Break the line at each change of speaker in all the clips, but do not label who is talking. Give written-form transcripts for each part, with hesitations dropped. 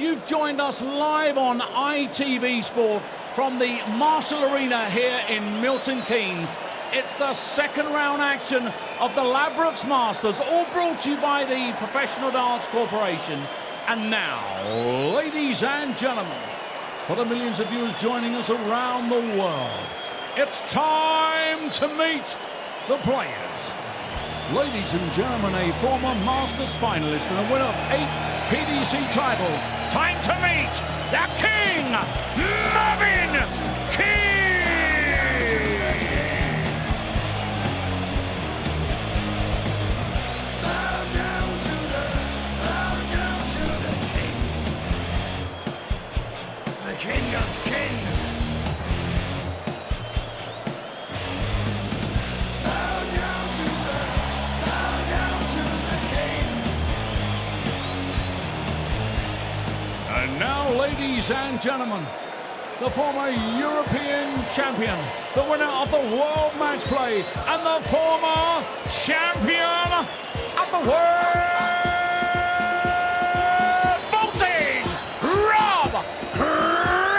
you've joined us live on ITV Sport from the Marshall Arena here in Milton Keynes. It's the second round action of the Ladbrokes Masters, all brought to you by the Professional Darts Corporation. And now, ladies and gentlemen, for the millions of viewers joining us around the world, it's time to meet the players. Ladies and gentlemen, a former Masters finalist and a winner of 8 PDC titles. Time to meet the King, Marvin King!
Bow down to the King of Kings.
And now, ladies and gentlemen, the former European champion, the winner of the World Match Play, and the former champion of the world voltage, Rob Cross!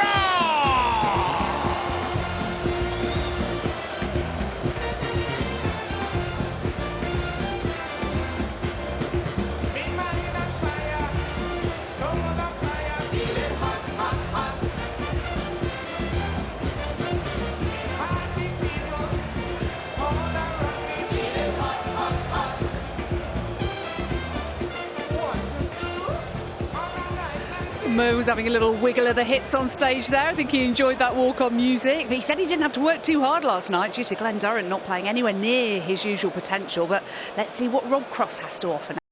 Mo was having a little wiggle of the hips on stage there. I think he enjoyed that walk-on music. But he said he didn't have to work too hard last night due to Glenn Durrant not playing anywhere near his usual potential. But let's see what Rob Cross has to offer now.